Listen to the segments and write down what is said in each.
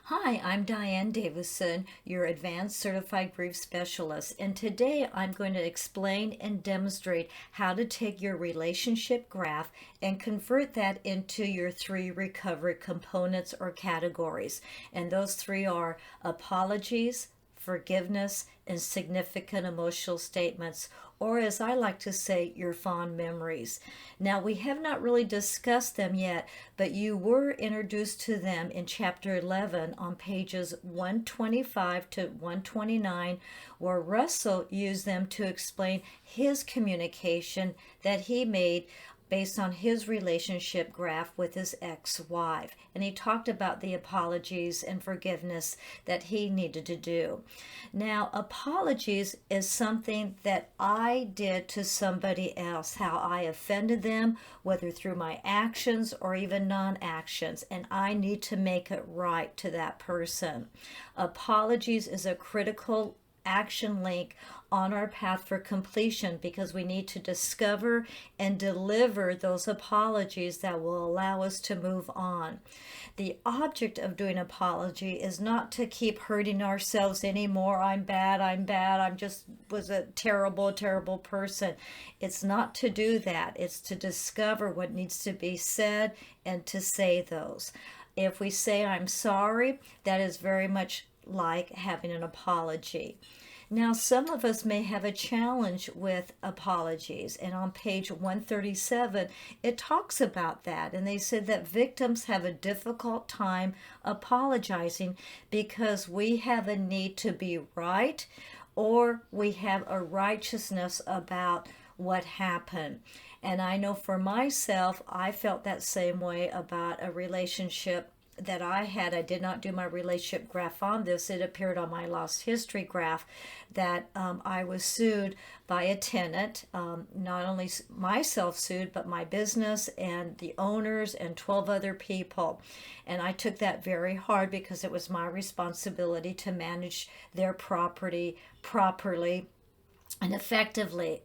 Hi, I'm Diane Davison, your Advanced Certified Grief Specialist, and today I'm going to explain and demonstrate how to take your relationship graph and convert that into your three recovery components or categories. And those three are apologies, forgiveness, and significant emotional statements, or as I like to say, your fond memories. Now, we have not really discussed them yet, but you were introduced to them in chapter 11 on pages 125 to 129, where Russell used them to explain his communication that he made based on his relationship graph with his ex-wife. And he talked about the apologies and forgiveness that he needed to do. Now, apologies is something that I did to somebody else, how I offended them, whether through my actions or even non-actions, and I need to make it right to that person. Apologies is a critical action link on our path for completion because we need to discover and deliver those apologies that will allow us to move on. The object of doing apology is not to keep hurting ourselves anymore. I'm bad, I'm just was a terrible person. It's not to do that. It's to discover what needs to be said and to say those. If we say I'm sorry, that is very much like having an apology. Now, some of us may have a challenge with apologies, and on page 137, it talks about that. And they said that victims have a difficult time apologizing because we have a need to be right or we have a righteousness about what happened. And I know for myself, I felt that same way about a relationship that I had. I did not do my relationship graph on this. It appeared on my lost history graph that I was sued by a tenant. Not only myself sued, but my business and the owners and 12 other people. And I took that very hard because it was my responsibility to manage their property properly and effectively.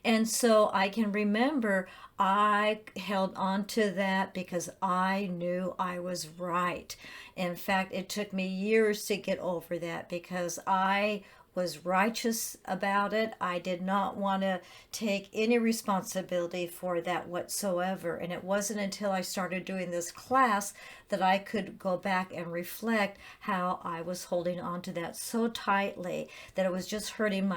And so I can remember I held on to that because I knew I was right. In fact, it took me years to get over that because I was righteous about it. I did not want to take any responsibility for that whatsoever. And it wasn't until I started doing this class that I could go back and reflect how I was holding on to that so tightly that it was just hurting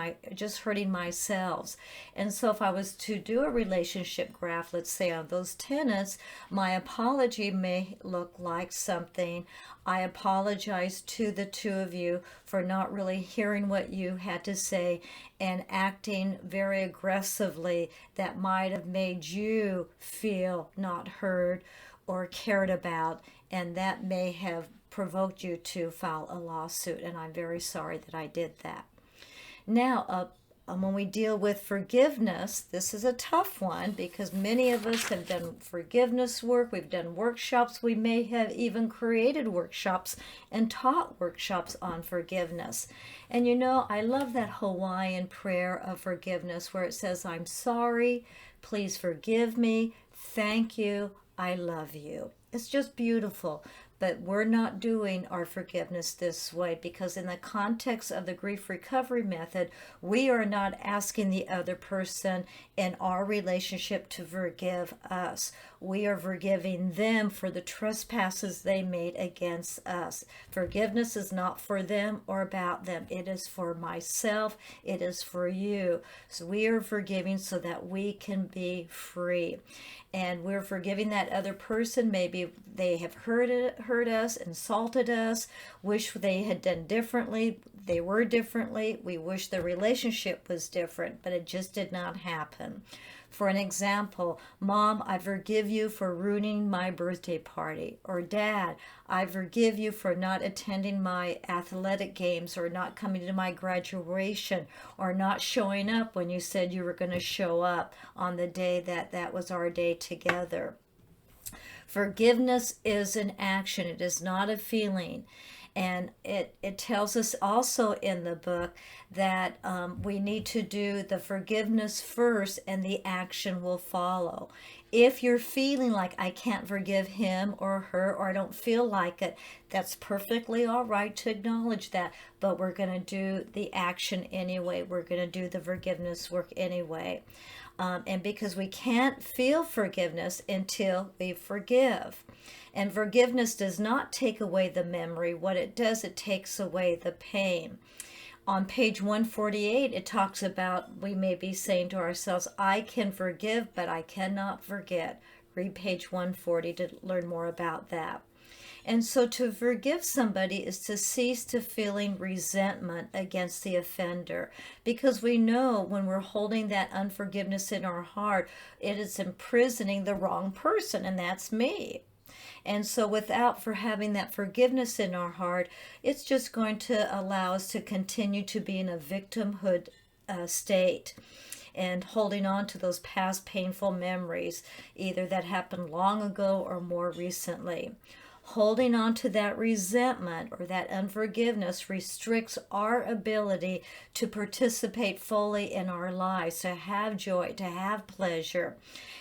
myself. And so if I was to do a relationship graph, let's say on those tenants, my apology may look like something. I apologize to the two of you for not really hearing what you had to say and acting very aggressively that might have made you feel not heard or cared about, and that may have provoked you to file a lawsuit, and I'm very sorry that I did that. Now, when we deal with forgiveness, this is a tough one because many of us have done forgiveness work. We've done workshops. We may have even created workshops and taught workshops on forgiveness. And you know, I love that Hawaiian prayer of forgiveness where it says, I'm sorry, please forgive me, thank you, I love you. It's just beautiful. But we're not doing our forgiveness this way because in the context of the grief recovery method, we are not asking the other person in our relationship to forgive us. We are forgiving them for the trespasses they made against us. Forgiveness is not for them or about them. It is for myself. It is for you. So we are forgiving so that we can be free. And we're forgiving that other person. Maybe they have hurt us, insulted us, wish they had done differently. They were differently. We wish the relationship was different, but it just did not happen. For an example, Mom, I forgive you for ruining my birthday party. Or Dad, I forgive you for not attending my athletic games or not coming to my graduation or not showing up when you said you were going to show up on the day that was our day together. Forgiveness is an action. It is not a feeling. And it tells us also in the book that we need to do the forgiveness first and the action will follow. If you're feeling like I can't forgive him or her, or I don't feel like it, that's perfectly all right to acknowledge that. But we're going to do the action anyway. We're going to do the forgiveness work anyway. And because we can't feel forgiveness until we forgive. And forgiveness does not take away the memory. What it does, it takes away the pain. On page 148, it talks about we may be saying to ourselves, I can forgive, but I cannot forget. Read page 140 to learn more about that. And so to forgive somebody is to cease to feeling resentment against the offender, because we know when we're holding that unforgiveness in our heart, it is imprisoning the wrong person, and that's me. And so for having that forgiveness in our heart, it's just going to allow us to continue to be in a victimhood state and holding on to those past painful memories, either that happened long ago or more recently. Holding on to that resentment or that unforgiveness restricts our ability to participate fully in our lives, to have joy, to have pleasure.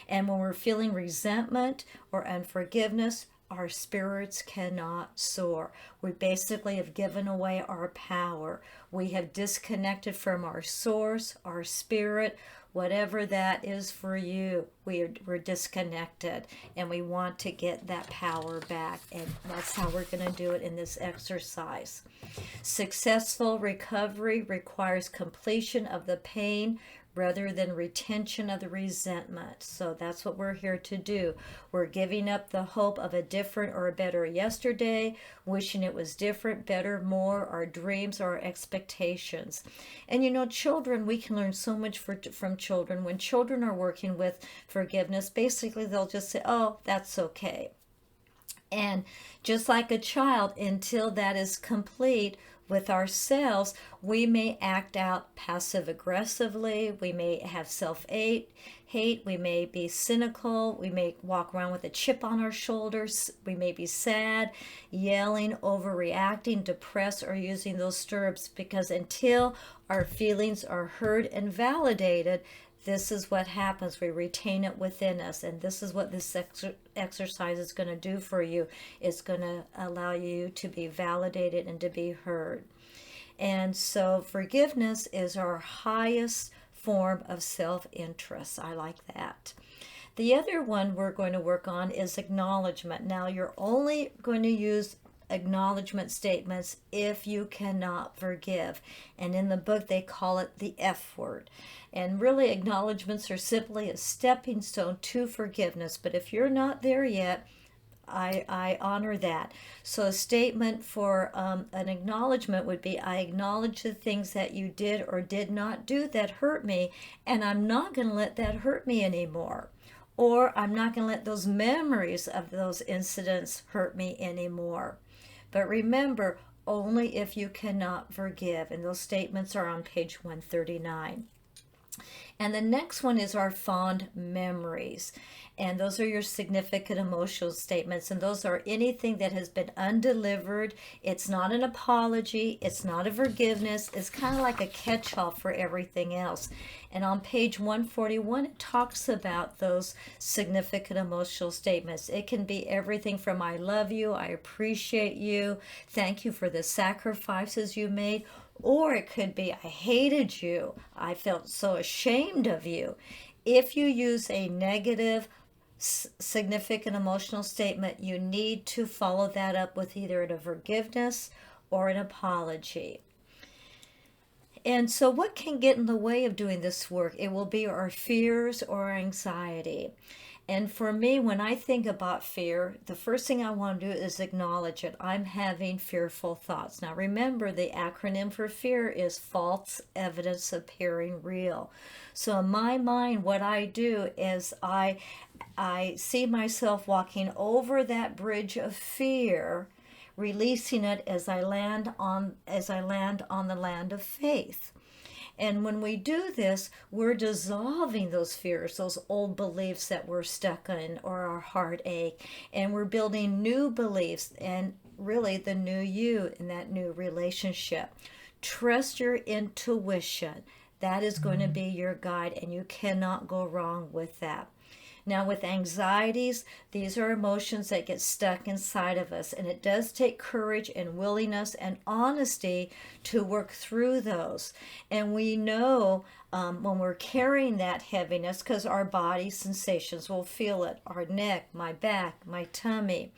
And when we're feeling resentment or unforgiveness, our spirits cannot soar. We basically have given away our power. We have disconnected from our source, our spirit, whatever that is for you. We're disconnected, and we want to get that power back. And that's how we're going to do it in this exercise. Successful recovery requires completion of the pain rather than retention of the resentment. So that's what we're here to do. We're giving up the hope of a different or a better yesterday, wishing it was different, better, more, our dreams or our expectations. And children, we can learn so much from children. When children are working with forgiveness, basically they'll just say, oh, that's okay. And just like a child, until that is complete with ourselves, we may act out passive aggressively, we may have self-hate, we may be cynical, we may walk around with a chip on our shoulders, we may be sad, yelling, overreacting, depressed, or using those stirrups, because until our feelings are heard and validated, this is what happens. We retain it within us. And this is what this exercise is going to do for you. It's going to allow you to be validated and to be heard. And so forgiveness is our highest form of self-interest. I like that. The other one we're going to work on is acknowledgement. Now, you're only going to use acknowledgement statements if you cannot forgive. And in the book, they call it the F word. And really, acknowledgements are simply a stepping stone to forgiveness. But if you're not there yet, I honor that. So a statement for an acknowledgement would be, I acknowledge the things that you did or did not do that hurt me, and I'm not going to let that hurt me anymore. Or I'm not going to let those memories of those incidents hurt me anymore. But remember, only if you cannot forgive. And those statements are on page 139. And the next one is our fond memories. And those are your significant emotional statements. And those are anything that has been undelivered. It's not an apology. It's not a forgiveness. It's kind of like a catch-all for everything else. And on page 141, it talks about those significant emotional statements. It can be everything from I love you, I appreciate you, thank you for the sacrifices you made. Or it could be, I hated you, I felt so ashamed of you. If you use a negative, significant emotional statement, you need to follow that up with either a forgiveness or an apology. And so what can get in the way of doing this work? It will be our fears or anxiety. And for me, when I think about fear, the first thing I want to do is acknowledge it. I'm having fearful thoughts. Now remember, the acronym for fear is false evidence appearing real. So in my mind, what I do is I see myself walking over that bridge of fear, releasing it as I land on the land of faith. And when we do this, we're dissolving those fears, those old beliefs that we're stuck in, or our heartache, and we're building new beliefs and really the new you in that new relationship. Trust your intuition. That is going to be your guide, and you cannot go wrong with that. Now, with anxieties, these are emotions that get stuck inside of us, and it does take courage and willingness and honesty to work through those. And we know when we're carrying that heaviness, because our body sensations will feel it, our neck, my back, my tummy.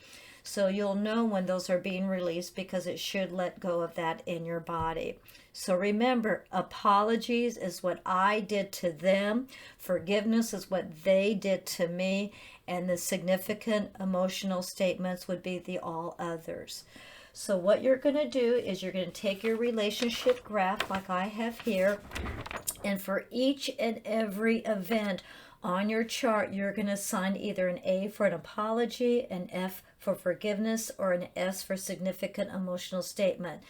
So you'll know when those are being released because it should let go of that in your body. So remember, apologies is what I did to them. Forgiveness is what they did to me. And the significant emotional statements would be the all others. So what you're going to do is you're going to take your relationship graph like I have here. And for each and every event on your chart, you're going to assign either an A for an apology, an F for forgiveness, or an S for significant emotional statement.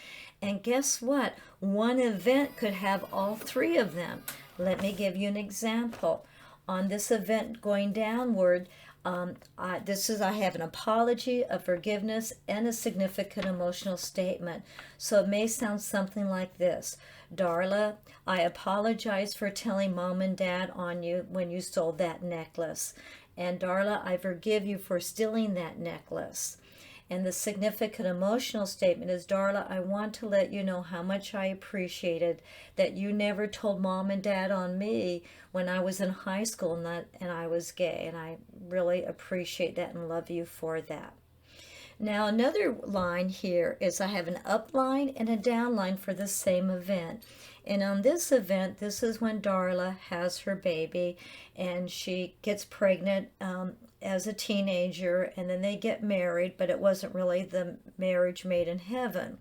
And guess what? One event could have all three of them. Let me give you an example. On this event going downward, I have an apology, a forgiveness, and a significant emotional statement. So it may sound something like this. Darla, I apologize for telling mom and dad on you when you stole that necklace. And Darla, I forgive you for stealing that necklace. And the significant emotional statement is, Darla, I want to let you know how much I appreciated that you never told mom and dad on me when I was in high school and I was gay. And I really appreciate that and love you for that. Now another line here is I have an up line and a down line for the same event. And on this event, this is when Darla has her baby and she gets pregnant as a teenager, and then they get married, but it wasn't really the marriage made in heaven.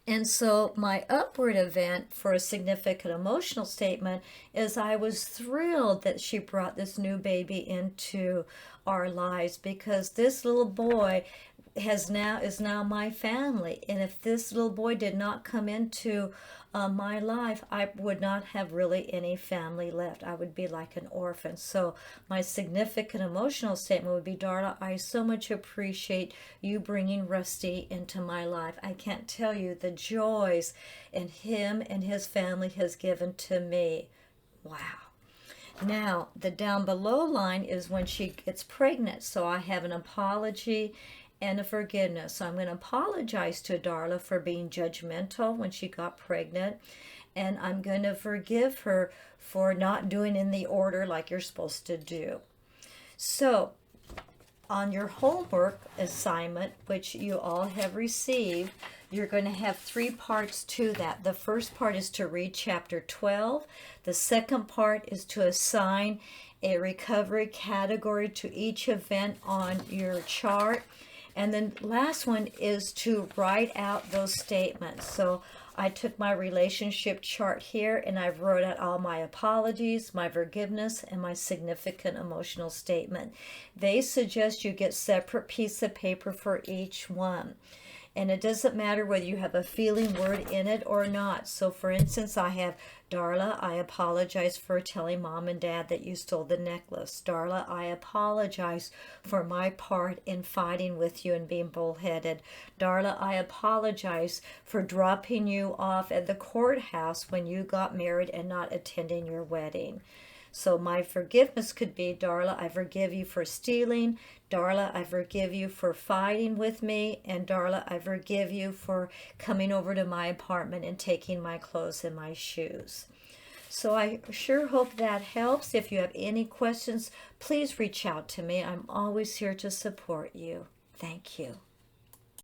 And so my upward event for a significant emotional statement is I was thrilled that she brought this new baby into our lives, because this little boy is now my family. And if this little boy did not come into my life, I would not have really any family left. I would be like an orphan. So my significant emotional statement would be, Darla, I so much appreciate you bringing Rusty into my life. I can't tell you the joys and him and his family has given to me. Wow. Now, the down below line is when she gets pregnant. So I have an apology and a forgiveness. So I'm going to apologize to Darla for being judgmental when she got pregnant. And I'm going to forgive her for not doing in the order like you're supposed to do. So on your homework assignment, which you all have received, you're going to have three parts to that. The first part is to read chapter 12. The second part is to assign a recovery category to each event on your chart. And then last one is to write out those statements. So I took my relationship chart here and I wrote out all my apologies, my forgiveness, and my significant emotional statement. They suggest you get separate piece of paper for each one. And it doesn't matter whether you have a feeling word in it or not. So for instance, I have, Darla, I apologize for telling mom and dad that you stole the necklace. Darla, I apologize for my part in fighting with you and being bullheaded. Darla, I apologize for dropping you off at the courthouse when you got married and not attending your wedding. So my forgiveness could be, Darla, I forgive you for stealing. Darla, I forgive you for fighting with me. And Darla, I forgive you for coming over to my apartment and taking my clothes and my shoes. So I sure hope that helps. If you have any questions, please reach out to me. I'm always here to support you. Thank you.